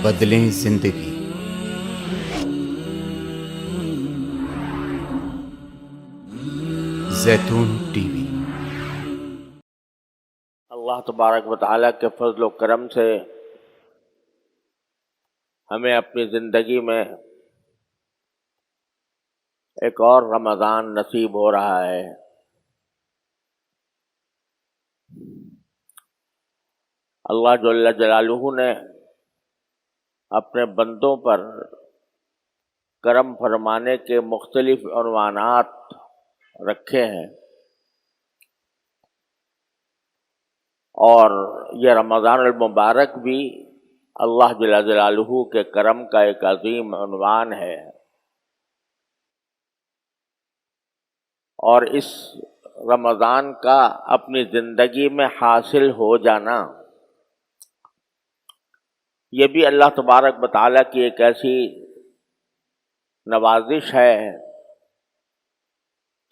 بدلیں زندگی۔ زیتون ٹی وی۔ اللہ تبارک و تعالیٰ کے فضل و کرم سے ہمیں اپنی زندگی میں ایک اور رمضان نصیب ہو رہا ہے۔ اللہ جل جلالہ نے اپنے بندوں پر کرم فرمانے کے مختلف عنوانات رکھے ہیں، اور یہ رمضان المبارک بھی اللہ جل جلالہ کے کرم کا ایک عظیم عنوان ہے۔ اور اس رمضان کا اپنی زندگی میں حاصل ہو جانا، یہ بھی اللہ تبارک و تعالیٰ کی ایک ایسی نوازش ہے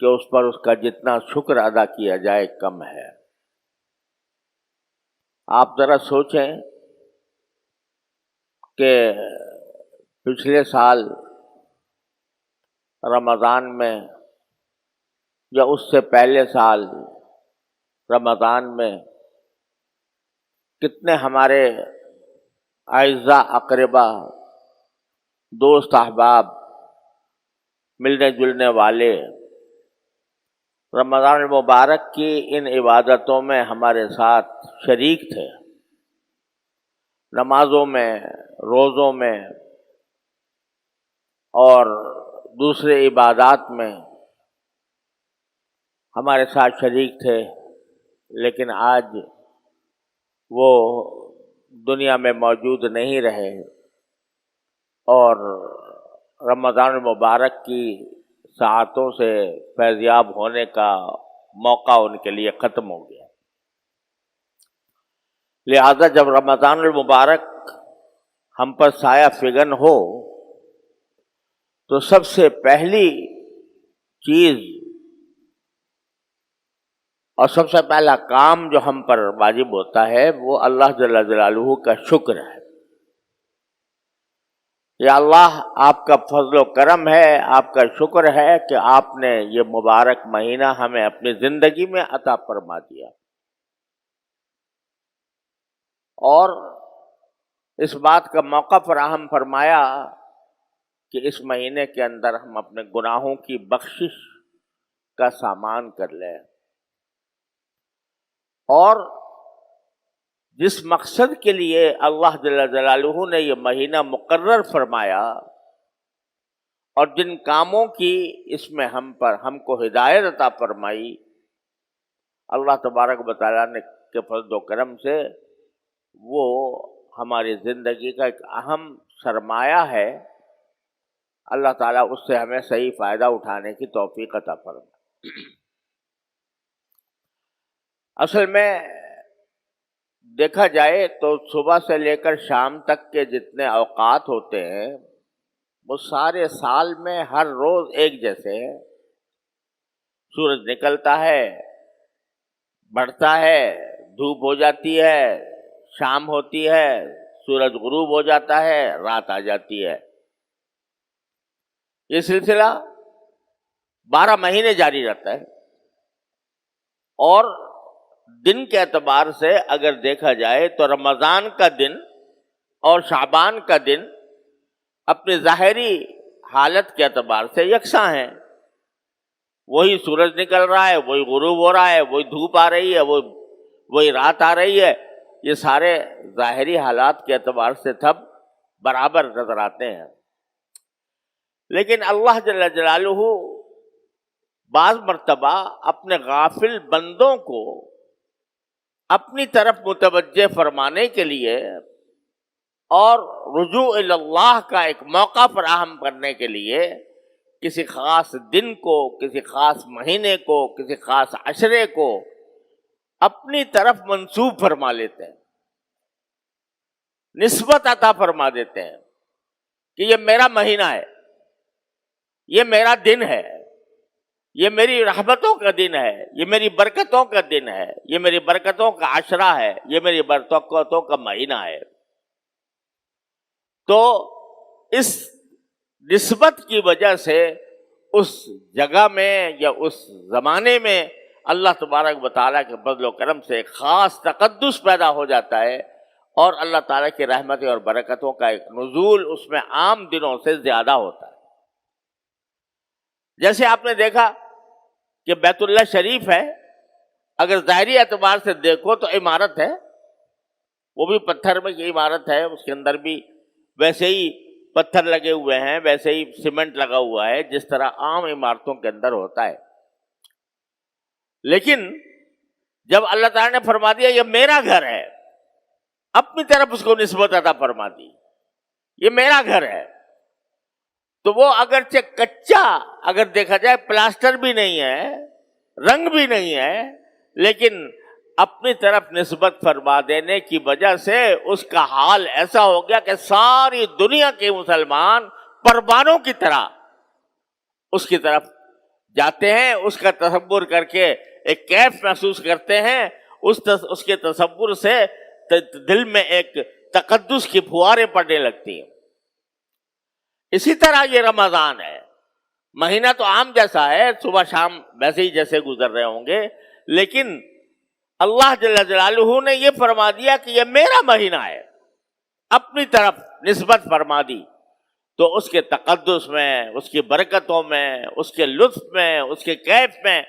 کہ اس پر اس کا جتنا شکر ادا کیا جائے کم ہے۔ آپ ذرا سوچیں کہ پچھلے سال رمضان میں یا اس سے پہلے سال رمضان میں کتنے ہمارے اعزاء اقربا، دوست احباب، ملنے جلنے والے رمضان المبارک کی ان عبادتوں میں ہمارے ساتھ شریک تھے، نمازوں میں، روزوں میں اور دوسرے عبادات میں ہمارے ساتھ شریک تھے، لیکن آج وہ دنیا میں موجود نہیں رہے اور رمضان المبارک کی ساعتوں سے فیضیاب ہونے کا موقع ان کے لیے ختم ہو گیا۔ لہذا جب رمضان المبارک ہم پر سایہ فگن ہو تو سب سے پہلی چیز اور سب سے پہلا کام جو ہم پر واجب ہوتا ہے وہ اللہ جل جلالہ کا شکر ہے۔ یا اللہ، آپ کا فضل و کرم ہے، آپ کا شکر ہے کہ آپ نے یہ مبارک مہینہ ہمیں اپنی زندگی میں عطا فرما دیا، اور اس بات کا موقع فراہم فرمایا کہ اس مہینے کے اندر ہم اپنے گناہوں کی بخشش کا سامان کر لیں، اور جس مقصد کے لیے اللہ جل جلالہ نے یہ مہینہ مقرر فرمایا اور جن کاموں کی اس میں ہم کو ہدایت عطا فرمائی، اللہ تبارک و تعالیٰ نے کے فضل و کرم سے وہ ہماری زندگی کا ایک اہم سرمایہ ہے۔ اللہ تعالیٰ اس سے ہمیں صحیح فائدہ اٹھانے کی توفیق عطا فرمائے۔ اصل میں دیکھا جائے تو صبح سے لے کر شام تک کے جتنے اوقات ہوتے ہیں وہ سارے سال میں ہر روز ایک جیسے ہیں۔ سورج نکلتا ہے، بڑھتا ہے، دھوپ ہو جاتی ہے، شام ہوتی ہے، سورج غروب ہو جاتا ہے، رات آ جاتی ہے۔ یہ سلسلہ 12 مہینے جاری رہتا ہے، اور دن کے اعتبار سے اگر دیکھا جائے تو رمضان کا دن اور شعبان کا دن اپنی ظاہری حالت کے اعتبار سے یکساں ہیں۔ وہی سورج نکل رہا ہے، وہی غروب ہو رہا ہے، وہی دھوپ آ رہی ہے، وہی رات آ رہی ہے۔ یہ سارے ظاہری حالات کے اعتبار سے سب برابر نظر آتے ہیں، لیکن اللہ جل جلالہ بعض مرتبہ اپنے غافل بندوں کو اپنی طرف متوجہ فرمانے کے لیے اور رجوع الی اللہ کا ایک موقع فراہم کرنے کے لیے کسی خاص دن کو، کسی خاص مہینے کو، کسی خاص عشرے کو اپنی طرف منسوب فرما لیتے ہیں، نسبت عطا فرما دیتے ہیں کہ یہ میرا مہینہ ہے، یہ میرا دن ہے، یہ میری رحمتوں کا دن ہے، یہ میری برکتوں کا دن ہے، یہ میری برکتوں کا عشرہ ہے، یہ میری برکتوں کا مہینہ ہے۔ تو اس نسبت کی وجہ سے اس جگہ میں یا اس زمانے میں اللہ تبارک و تعالیٰ کے فضل و کرم سے ایک خاص تقدس پیدا ہو جاتا ہے، اور اللہ تعالیٰ کی رحمتیں اور برکتوں کا ایک نزول اس میں عام دنوں سے زیادہ ہوتا ہے۔ جیسے آپ نے دیکھا کہ بیت اللہ شریف ہے، اگر ظاہری اعتبار سے دیکھو تو عمارت ہے، وہ بھی پتھر میں کی عمارت ہے، اس کے اندر بھی ویسے ہی پتھر لگے ہوئے ہیں، ویسے ہی سیمنٹ لگا ہوا ہے جس طرح عام عمارتوں کے اندر ہوتا ہے۔ لیکن جب اللہ تعالیٰ نے فرما دیا یہ میرا گھر ہے، اپنی طرف اس کو نسبت عطا فرما دی، یہ میرا گھر ہے، تو وہ اگرچہ کچا اگر دیکھا جائے، پلاسٹر بھی نہیں ہے، رنگ بھی نہیں ہے، لیکن اپنی طرف نسبت فرما دینے کی وجہ سے اس کا حال ایسا ہو گیا کہ ساری دنیا کے مسلمان پروانوں کی طرح اس کی طرف جاتے ہیں، اس کا تصور کر کے ایک کیف محسوس کرتے ہیں، اس کے تصور سے دل میں ایک تقدس کی پھواریں پڑنے لگتی ہیں۔ اسی طرح یہ رمضان ہے، مہینہ تو عام جیسا ہے، صبح شام ویسے ہی جیسے گزر رہے ہوں گے، لیکن اللہ جل جلالہ نے یہ فرما دیا کہ یہ میرا مہینہ ہے، اپنی طرف نسبت فرما دی، تو اس کے تقدس میں، اس کی برکتوں میں، اس کے لطف میں، اس کے کیف میں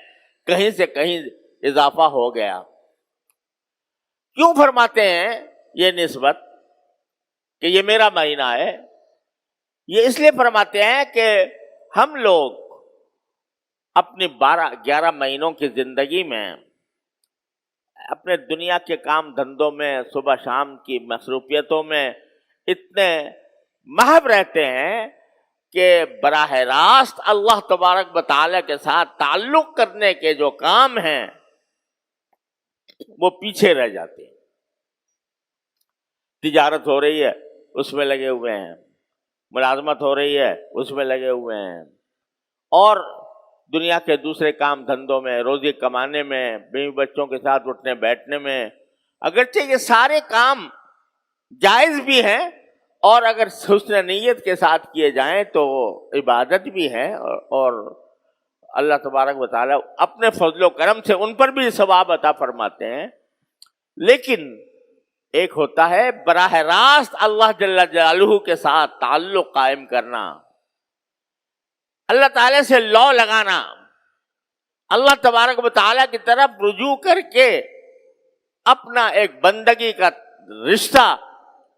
کہیں سے کہیں اضافہ ہو گیا۔ کیوں فرماتے ہیں یہ نسبت کہ یہ میرا مہینہ ہے؟ یہ اس لیے فرماتے ہیں کہ ہم لوگ اپنی 11 مہینوں کی زندگی میں اپنے دنیا کے کام دھندوں میں، صبح شام کی مصروفیتوں میں اتنے محو رہتے ہیں کہ براہ راست اللہ تبارک و تعالیٰ کے ساتھ تعلق کرنے کے جو کام ہیں وہ پیچھے رہ جاتے ہیں۔ تجارت ہو رہی ہے، اس میں لگے ہوئے ہیں، ملازمت ہو رہی ہے، اس میں لگے ہوئے ہیں، اور دنیا کے دوسرے کام دھندوں میں، روزی کمانے میں، بیوی بچوں کے ساتھ اٹھنے بیٹھنے میں، اگرچہ یہ سارے کام جائز بھی ہیں اور اگر حسن نیت کے ساتھ کیے جائیں تو عبادت بھی ہے، اور اللہ تبارک و تعالیٰ اپنے فضل و کرم سے ان پر بھی ثواب عطا فرماتے ہیں، لیکن ایک ہوتا ہے براہ راست اللہ جل جلالہ کے ساتھ تعلق قائم کرنا، اللہ تعالیٰ سے لو لگانا، اللہ تبارک و تعالیٰ کی طرف رجوع کر کے اپنا ایک بندگی کا رشتہ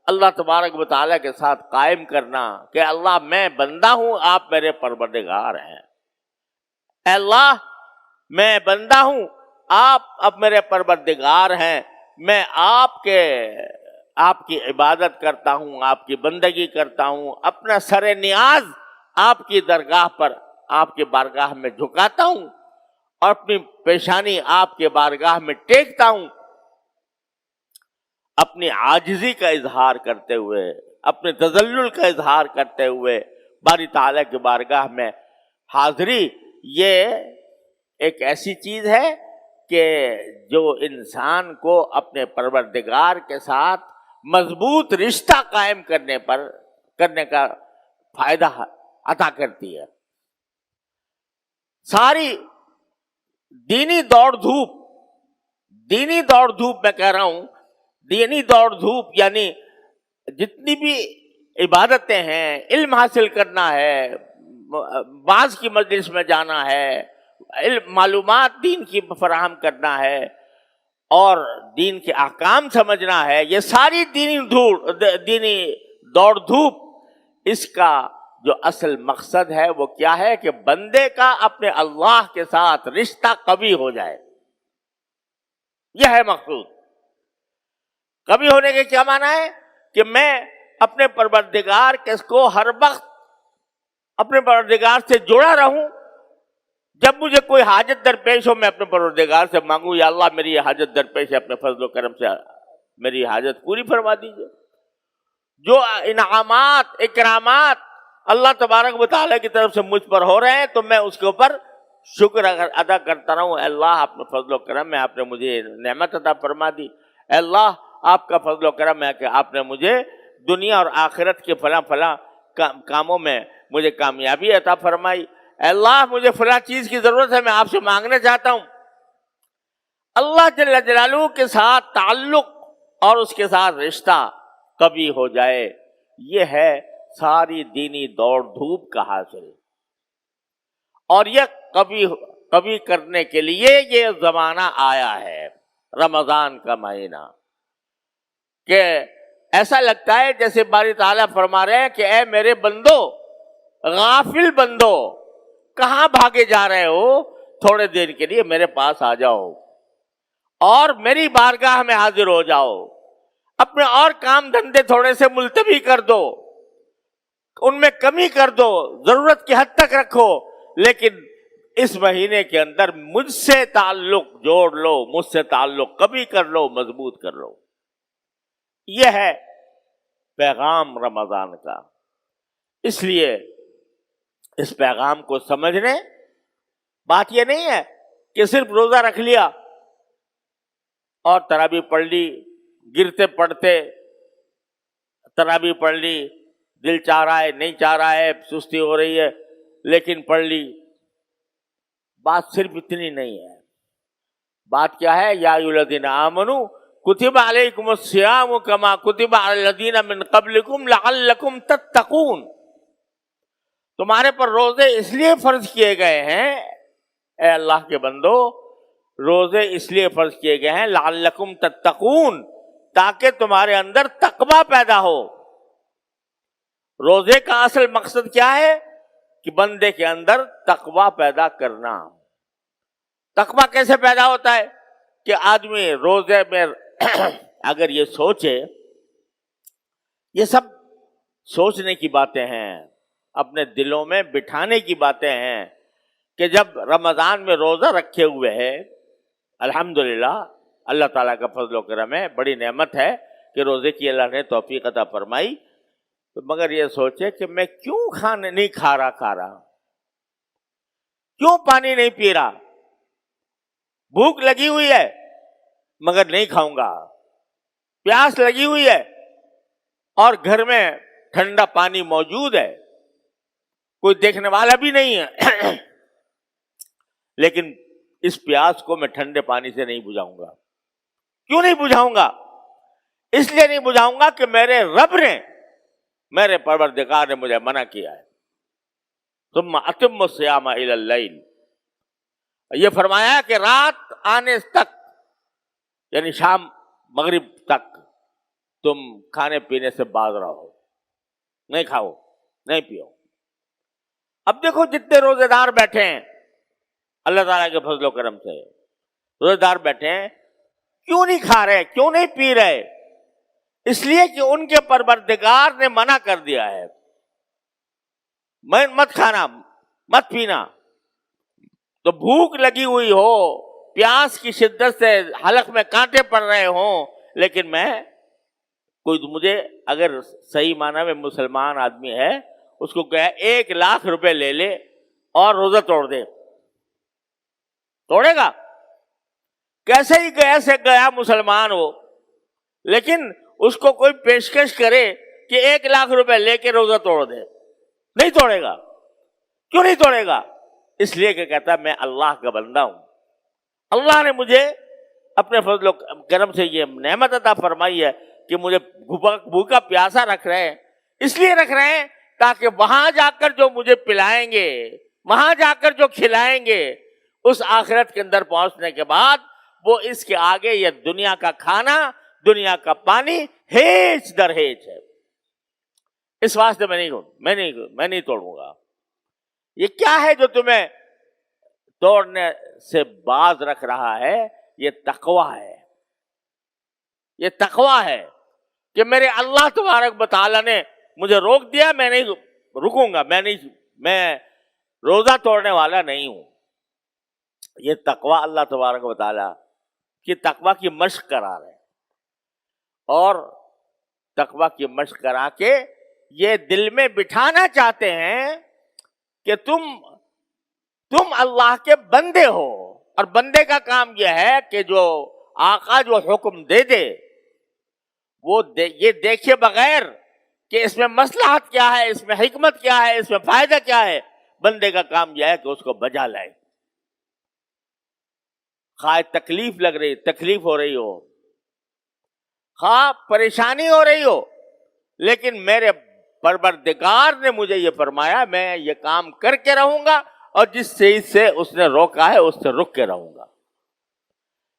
اللہ تبارک و تعالیٰ کے ساتھ قائم کرنا کہ اللہ میں بندہ ہوں، آپ میرے پروردگار ہیں، اے اللہ میں بندہ ہوں، آپ اب میرے پروردگار ہیں، میں آپ کی عبادت کرتا ہوں، آپ کی بندگی کرتا ہوں، اپنا سر نیاز آپ کی درگاہ پر، آپ کی بارگاہ میں جھکاتا ہوں، اور اپنی پیشانی آپ کے بارگاہ میں ٹیکتا ہوں، اپنی عاجزی کا اظہار کرتے ہوئے، اپنے تذلل کا اظہار کرتے ہوئے باری تعالیٰ کی بارگاہ میں حاضری۔ یہ ایک ایسی چیز ہے کہ جو انسان کو اپنے پروردگار کے ساتھ مضبوط رشتہ قائم کرنے کا فائدہ عطا کرتی ہے۔ ساری دینی دوڑ دھوپ میں کہہ رہا ہوں، دینی دوڑ دھوپ یعنی جتنی بھی عبادتیں ہیں، علم حاصل کرنا ہے، بعض کی مجلس میں جانا ہے، معلومات دین کی فراہم کرنا ہے، اور دین کے احکام سمجھنا ہے، یہ ساری دینی دوڑ دھوپ، اس کا جو اصل مقصد ہے وہ کیا ہے کہ بندے کا اپنے اللہ کے ساتھ رشتہ قوی ہو جائے، یہ ہے مقصود۔ قوی ہونے کے کیا معنی ہے کہ میں اپنے پروردگار کو ہر وقت اپنے پروردگار سے جڑا رہوں، جب مجھے کوئی حاجت درپیش ہو میں اپنے پروردگار سے مانگوں، یا اللہ میری یہ حاجت درپیش ہے، اپنے فضل و کرم سے میری حاجت پوری فرما دیجیے۔ جو انعامات اکرامات اللہ تبارک و تعالیٰ کی طرف سے مجھ پر ہو رہے ہیں تو میں اس کے اوپر شکر ادا کرتا رہوں، اے اللہ اپنے فضل و کرم میں آپ نے مجھے نعمت عطا فرما دی، اے اللہ آپ کا فضل و کرم ہے کہ آپ نے مجھے دنیا اور آخرت کے فلاں فلاں کاموں میں مجھے کامیابی عطا فرمائی. اے اللہ مجھے فلاں چیز کی ضرورت ہے، میں آپ سے مانگنا چاہتا ہوں. اللہ جل جلالہ کے ساتھ تعلق اور اس کے ساتھ رشتہ کبھی ہو جائے، یہ ہے ساری دینی دوڑ دھوپ کا حاصل. اور یہ کبھی کرنے کے لیے یہ زمانہ آیا ہے، رمضان کا مہینہ، کہ ایسا لگتا ہے جیسے باری تعالیٰ فرما رہے ہیں کہ اے میرے بندو، غافل بندو، کہاں بھاگے جا رہے ہو؟ تھوڑے دیر کے لیے میرے پاس آ جاؤ اور میری بارگاہ میں حاضر ہو جاؤ. اپنے اور کام دھندے تھوڑے سے ملتوی کر دو، ان میں کمی کر دو، ضرورت کی حد تک رکھو، لیکن اس مہینے کے اندر مجھ سے تعلق جوڑ لو، مجھ سے تعلق کبھی کر لو، مضبوط کر لو. یہ ہے پیغام رمضان کا. اس لیے اس پیغام کو سمجھنے، بات یہ نہیں ہے کہ صرف روزہ رکھ لیا اور تراویح پڑھ لی، گرتے پڑتے تراویح پڑھ لی، دل چاہ رہا ہے نہیں چاہ رہا ہے، سستی ہو رہی ہے لیکن پڑھ لی. بات صرف اتنی نہیں ہے. بات کیا ہے؟ یا ایھا الذین آمنوا کتب علیکم الصیام کما کتب علی الذین من قبلکم لعلکم تتقون. تمہارے پر روزے اس لیے فرض کیے گئے ہیں اے اللہ کے بندو، روزے اس لیے فرض کیے گئے ہیں لعلکم تتقون، تاکہ تمہارے اندر تقوی پیدا ہو. روزے کا اصل مقصد کیا ہے؟ کہ بندے کے اندر تقوی پیدا کرنا. تقوی کیسے پیدا ہوتا ہے؟ کہ آدمی روزے میں اگر یہ سوچے، یہ سب سوچنے کی باتیں ہیں، اپنے دلوں میں بٹھانے کی باتیں ہیں کہ جب رمضان میں روزہ رکھے ہوئے ہے، الحمدللہ اللہ تعالیٰ کا فضل و کرم ہے، بڑی نعمت ہے کہ روزے کی اللہ نے توفیق عطا فرمائی. تو مگر یہ سوچے کہ میں کیوں کھانے نہیں کھا رہا، کیوں پانی نہیں پی رہا، بھوک لگی ہوئی ہے مگر نہیں کھاؤں گا، پیاس لگی ہوئی ہے اور گھر میں ٹھنڈا پانی موجود ہے، کوئی دیکھنے والا بھی نہیں ہے لیکن اس پیاس کو میں ٹھنڈے پانی سے نہیں بجھاؤں گا. کیوں نہیں بجھاؤں گا؟ اس لیے نہیں بجھاؤں گا کہ میرے رب نے، میرے پروردگار نے مجھے منع کیا ہے. ثم اتم الصیام الی اللیل، یہ فرمایا کہ رات آنے تک، یعنی شام مغرب تک تم کھانے پینے سے باز رہو، نہیں کھاؤ نہیں پیو. اب دیکھو جتنے روزے دار بیٹھے ہیں اللہ تعالیٰ کے فضل و کرم سے، روزے دار بیٹھے ہیں، کیوں نہیں کھا رہے، کیوں نہیں پی رہے؟ اس لیے کہ ان کے پروردگار نے منع کر دیا ہے، مت کھانا مت پینا. تو بھوک لگی ہوئی ہو، پیاس کی شدت سے حلق میں کانٹے پڑ رہے ہوں، لیکن کوئی مجھے اگر صحیح معنی میں مسلمان آدمی ہے، اس کو کہا 1,00,000 روپے لے لے اور روزہ توڑ دے، توڑے گا؟ کیسے ہی گیا مسلمان ہو، لیکن اس کو کوئی پیشکش کرے کہ 1,00,000 روپے لے کے روزہ توڑ دے، نہیں توڑے گا. کیوں نہیں توڑے گا؟ اس لیے کہ کہتا ہے میں اللہ کا بندہ ہوں، اللہ نے مجھے اپنے فضل و کرم سے یہ نعمت عطا فرمائی ہے کہ مجھے بھوکا پیاسا رکھ رہے ہیں. اس لیے رکھ رہے ہیں تاکہ وہاں جا کر جو مجھے پلائیں گے، وہاں جا کر جو کھلائیں گے، اس آخرت کے اندر پہنچنے کے بعد وہ اس کے آگے یہ دنیا کا کھانا، دنیا کا پانی ہیچ در ہیچ ہے. اس واسطے میں نہیں توڑوں گا. یہ کیا ہے جو تمہیں توڑنے سے باز رکھ رہا ہے؟ یہ تقویٰ ہے. یہ تقویٰ ہے کہ میرے اللہ تبارک و تعالیٰ نے مجھے روک دیا، میں نہیں رکوں گا، میں روزہ توڑنے والا نہیں ہوں. یہ تقویٰ اللہ تبارک و تعالیٰ کی تقویٰ کی مشق کرا رہے ہیں، اور تقویٰ کی مشق کرا کے یہ دل میں بٹھانا چاہتے ہیں کہ تم اللہ کے بندے ہو، اور بندے کا کام یہ ہے کہ جو آقا جو حکم دے دے وہ یہ دیکھے بغیر کہ اس میں مصلحت کیا ہے, اس میں حکمت کیا ہے, اس میں فائدہ کیا ہے. بندے کا کام یہ ہے کہ اس کو بجا لائے, خواہ تکلیف لگ رہی, تکلیف ہو رہی ہو, خواہ پریشانی ہو رہی ہو, لیکن میرے پروردگار نے مجھے یہ فرمایا میں یہ کام کر کے رہوں گا, اور جس چیز سے اس نے روکا ہے اس سے رک کے رہوں گا.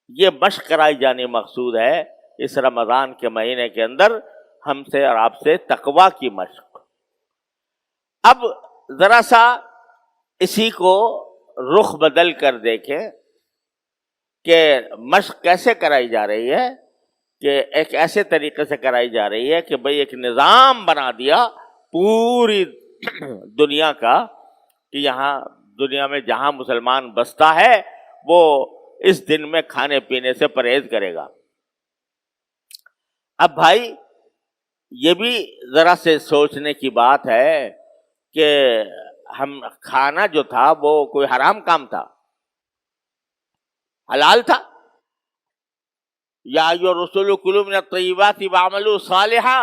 یہ مشق کرائی جانی مقصود ہے اس رمضان کے مہینے کے اندر ہم سے اور آپ سے, تقویٰ کی مشق. اب ذرا سا اسی کو رخ بدل کر دیکھیں کہ مشق کیسے کرائی جا رہی ہے, کہ ایک ایسے طریقے سے کرائی جا رہی ہے کہ بھئی ایک نظام بنا دیا پوری دنیا کا, کہ یہاں دنیا میں جہاں مسلمان بستا ہے وہ اس دن میں کھانے پینے سے پرہیز کرے گا. اب بھائی یہ بھی ذرا سے سوچنے کی بات ہے کہ ہم کھانا جو تھا وہ کوئی حرام کام تھا, حلال تھا. یا ایھا الرسول کلوا من الطیبات واعملوا صالحا,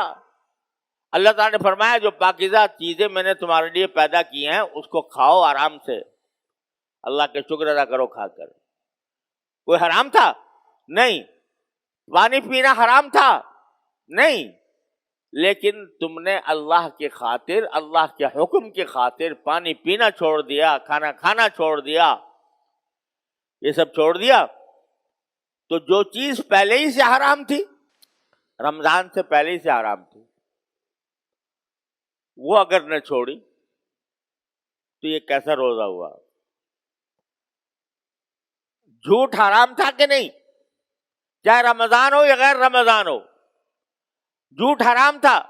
اللہ تعالیٰ نے فرمایا جو پاکیزہ چیزیں میں نے تمہارے لیے پیدا کی ہیں اس کو کھاؤ آرام سے, اللہ کے شکر ادا کرو کھا کر. کوئی حرام تھا؟ نہیں. پانی پینا حرام تھا؟ نہیں. لیکن تم نے اللہ کی خاطر, اللہ کے حکم کی خاطر پانی پینا چھوڑ دیا, کھانا کھانا چھوڑ دیا, یہ سب چھوڑ دیا. تو جو چیز پہلے ہی سے حرام تھی, رمضان سے پہلے ہی سے حرام تھی, وہ اگر نہ چھوڑی تو یہ کیسا روزہ ہوا؟ جھوٹ حرام تھا کہ نہیں؟ چاہے رمضان ہو یا غیر رمضان ہو, جھوٹ حرام تھا.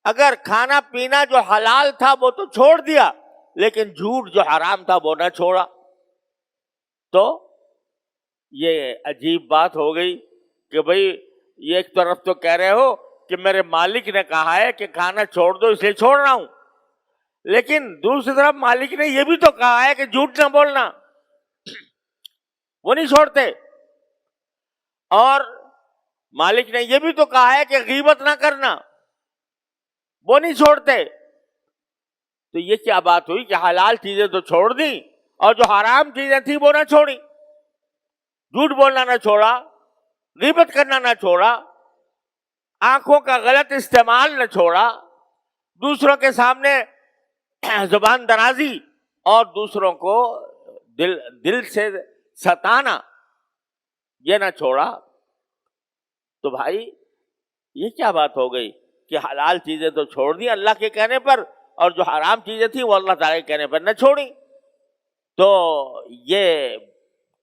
اگر کھانا پینا جو حلال تھا وہ تو چھوڑ دیا, لیکن جھوٹ جو حرام تھا وہ نہ چھوڑا, تو یہ عجیب بات ہو گئی کہ بھئی یہ ایک طرف تو کہہ رہے ہو کہ میرے مالک نے کہا ہے کہ کھانا چھوڑ دو اس لیے چھوڑ رہا ہوں, لیکن دوسری طرف مالک نے یہ بھی تو کہا ہے کہ جھوٹ نہ بولنا, وہ نہیں چھوڑتے. اور مالک نے یہ بھی تو کہا ہے کہ غیبت نہ کرنا, وہ نہیں چھوڑتے. تو یہ کیا بات ہوئی کہ حلال چیزیں تو چھوڑ دیں اور جو حرام چیزیں تھیں وہ نہ چھوڑی, جھوٹ بولنا نہ چھوڑا, غیبت کرنا نہ چھوڑا, آنکھوں کا غلط استعمال نہ چھوڑا, دوسروں کے سامنے زبان درازی اور دوسروں کو دل سے ستانا یہ نہ چھوڑا. تو بھائی یہ کیا بات ہو گئی کہ حلال چیزیں تو چھوڑ دی اللہ کے کہنے پر, اور جو حرام چیزیں تھیں وہ اللہ تعالیٰ کے کہنے پر نہ چھوڑی. تو یہ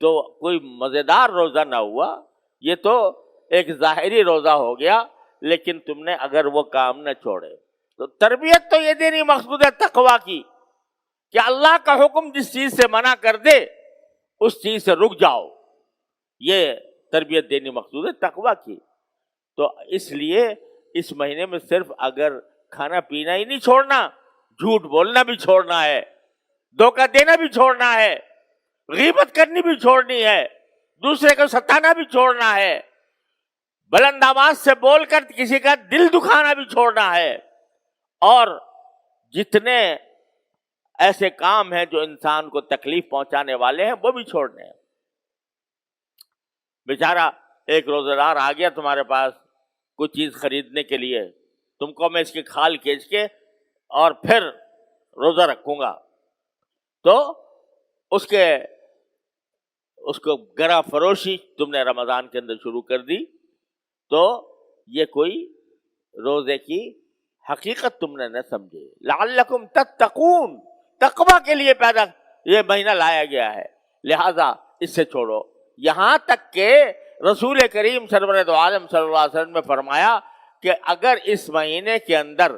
تو کوئی مزیدار روزہ نہ ہوا, یہ تو ایک ظاہری روزہ ہو گیا, لیکن تم نے اگر وہ کام نہ چھوڑے. تو تربیت تو یہ دینی مقصود ہے تقویٰ کی, کہ اللہ کا حکم جس چیز سے منع کر دے اس چیز سے رک جاؤ, یہ تربیت دینی مقصود ہے تقویٰ کی. تو اس لیے اس مہینے میں صرف اگر کھانا پینا ہی نہیں چھوڑنا, جھوٹ بولنا بھی چھوڑنا ہے, دھوکہ دینا بھی چھوڑنا ہے, غیبت کرنی بھی چھوڑنی ہے, دوسرے کو ستانا بھی چھوڑنا ہے, بلند آواز سے بول کر کسی کا دل دکھانا بھی چھوڑنا ہے, اور جتنے ایسے کام ہیں جو انسان کو تکلیف پہنچانے والے ہیں وہ بھی چھوڑنے ہیں. بیچارہ ایک روزہ دار آ گیا تمہارے پاس کوئی چیز خریدنے کے لیے, تم کو میں اس کی کھال کھینچ کے اور پھر روزہ رکھوں گا, تو اس کو گرا فروشی تم نے رمضان کے اندر شروع کر دی, تو یہ کوئی روزے کی حقیقت تم نے نہ سمجھے. لعلکم تتقون, تقویٰ کے لیے پیدا یہ مہینہ لایا گیا ہے, لہذا اس سے چھوڑو. یہاں تک کہ رسول کریم سرور دو عالم صلی اللہ علیہ وسلم نے فرمایا کہ اگر اس مہینے کے اندر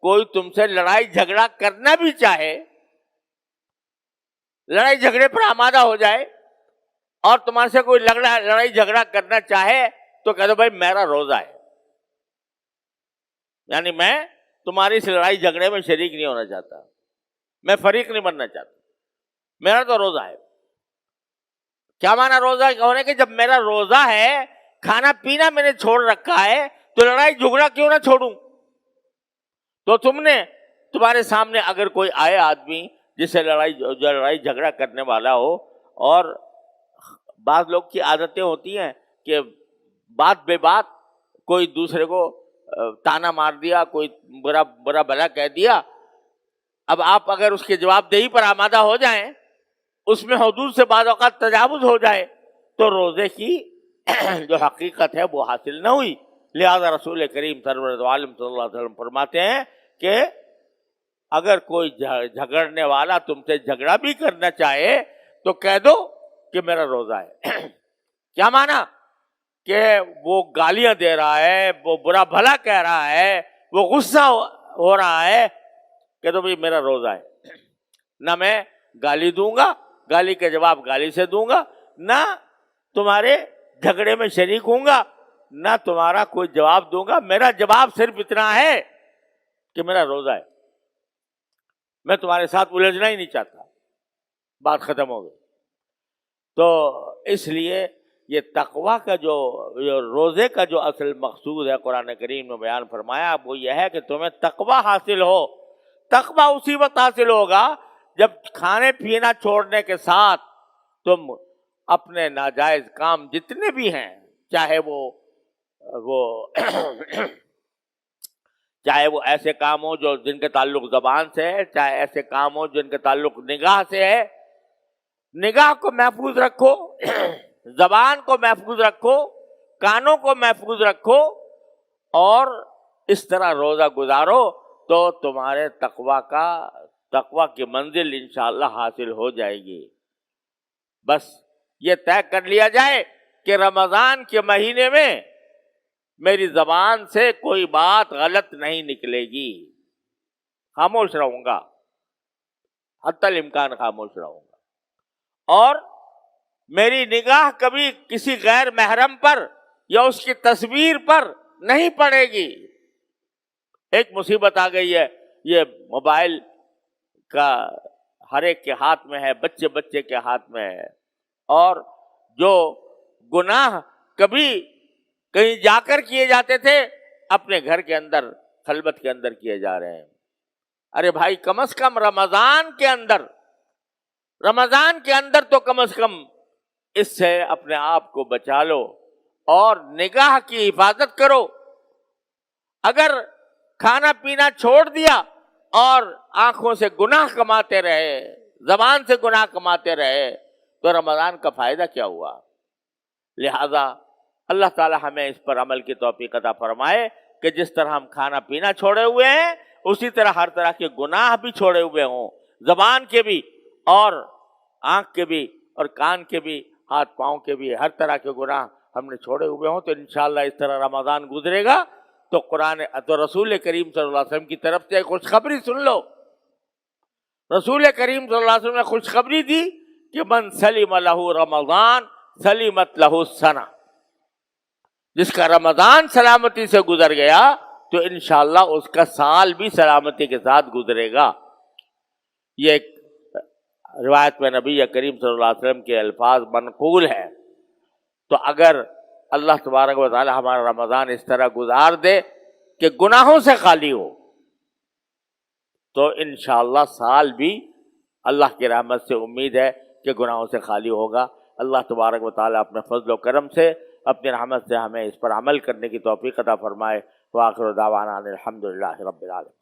کوئی تم سے لڑائی جھگڑا کرنا بھی چاہے, لڑائی جھگڑے پر آمادہ ہو جائے اور تمہارے سے کوئی لڑائی جھگڑا کرنا چاہے تو کہہ دو بھائی میرا روزہ ہے, یعنی میں تمہاری اس لڑائی جھگڑے میں شریک نہیں ہونا چاہتا, میں فریق نہیں بننا چاہتا, میرا تو روزہ ہے. کیا معنی روزہ ہونے کے؟ جب میرا روزہ ہے, کھانا پینا میں نے چھوڑ رکھا ہے, تو لڑائی جھگڑا کیوں نہ چھوڑوں؟ تو تمہارے سامنے اگر کوئی آئے آدمی جسے لڑائی جھگڑا کرنے والا ہو، اور بعض لوگ کی عادتیں ہوتی ہیں کہ بات بے بات کوئی دوسرے کو تانا مار دیا، کوئی برا بھلا کہہ دیا، اب آپ اگر اس کے جواب دہی پر آمادہ ہو جائیں، اس میں حدود سے بعض اوقات تجاوز ہو جائے، تو روزے کی جو حقیقت ہے وہ حاصل نہ ہوئی۔ لہذا رسول کریم سرور عالم صلی اللہ علیہ وسلم فرماتے ہیں کہ اگر کوئی جھگڑنے والا تم سے جھگڑا بھی کرنا چاہے تو کہہ دو کہ میرا روزہ ہے۔ کیا مانا؟ کہ وہ گالیاں دے رہا ہے، وہ برا بھلا کہہ رہا ہے، وہ غصہ ہو رہا ہے، کہ تو بھائی میرا روزہ ہے، نہ میں گالی دوں گا، گالی کے جواب گالی سے دوں گا، نہ تمہارے جھگڑے میں شریک ہوں گا، نہ تمہارا کوئی جواب دوں گا، میرا جواب صرف اتنا ہے کہ میرا روزہ ہے، میں تمہارے ساتھ الجھنا ہی نہیں چاہتا، بات ختم ہو گئی۔ تو اس لیے یہ تقویٰ کا جو روزے کا جو اصل مقصود ہے قرآن کریم نے بیان فرمایا وہ یہ ہے کہ تمہیں تقویٰ حاصل ہو۔ تقویٰ اسی وقت حاصل ہوگا جب کھانے پینا چھوڑنے کے ساتھ تم اپنے ناجائز کام جتنے بھی ہیں، چاہے وہ ایسے کام ہو جو جن کے تعلق زبان سے ہے، چاہے ایسے کام ہو جن کے تعلق نگاہ سے ہے، نگاہ کو محفوظ رکھو، زبان کو محفوظ رکھو، کانوں کو محفوظ رکھو، اور اس طرح روزہ گزارو تو تمہارے تقویٰ کی منزل انشاءاللہ حاصل ہو جائے گی۔ بس یہ طے کر لیا جائے کہ رمضان کے مہینے میں میری زبان سے کوئی بات غلط نہیں نکلے گی، خاموش رہوں گا، حتی الامکان خاموش رہوں گا، اور میری نگاہ کبھی کسی غیر محرم پر یا اس کی تصویر پر نہیں پڑے گی۔ ایک مصیبت آ گئی ہے، یہ موبائل کا ہر ایک کے ہاتھ میں ہے، بچے کے ہاتھ میں ہے، اور جو گناہ کبھی کہیں جا کر کیے جاتے تھے اپنے گھر کے اندر خلوت کے اندر کیے جا رہے ہیں۔ ارے بھائی کم از کم رمضان کے اندر تو کم از کم اس سے اپنے آپ کو بچا لو اور نگاہ کی حفاظت کرو۔ اگر کھانا پینا چھوڑ دیا اور آنکھوں سے گناہ کماتے رہے، زبان سے گناہ کماتے رہے، تو رمضان کا فائدہ کیا ہوا؟ لہذا اللہ تعالی ہمیں اس پر عمل کی توفیق عطا فرمائے کہ جس طرح ہم کھانا پینا چھوڑے ہوئے ہیں اسی طرح ہر طرح کے گناہ بھی چھوڑے ہوئے ہوں، زبان کے بھی اور آنکھ کے بھی اور کان کے بھی، ہاتھ پاؤں کے بھی، ہر طرح کے گناہ ہم نے چھوڑے ہوئے ہوں، تو انشاءاللہ اس طرح رمضان گزرے گا تو رسول کریم صلی اللہ علیہ وسلم کی طرف سے خوشخبری سن لو۔ رسول کریم صلی اللہ علیہ وسلم نے خوشخبری دی کہ من سلم لہ رمضان سلمت لہ السنہ، جس کا رمضان سلامتی سے گزر گیا تو انشاءاللہ اس کا سال بھی سلامتی کے ساتھ گزرے گا۔ یہ ایک روایت میں نبی کریم صلی اللہ علیہ وسلم کے الفاظ منقول ہیں۔ تو اگر اللہ تبارک و تعالی ہمارا رمضان اس طرح گزار دے کہ گناہوں سے خالی ہو تو انشاءاللہ سال بھی اللہ کی رحمت سے امید ہے کہ گناہوں سے خالی ہوگا۔ اللہ تبارک و تعالی اپنے فضل و کرم سے، اپنی رحمت سے ہمیں اس پر عمل کرنے کی توفیق عطا فرمائے۔ وآخر دعوانا ان الحمدللہ رب العالمین۔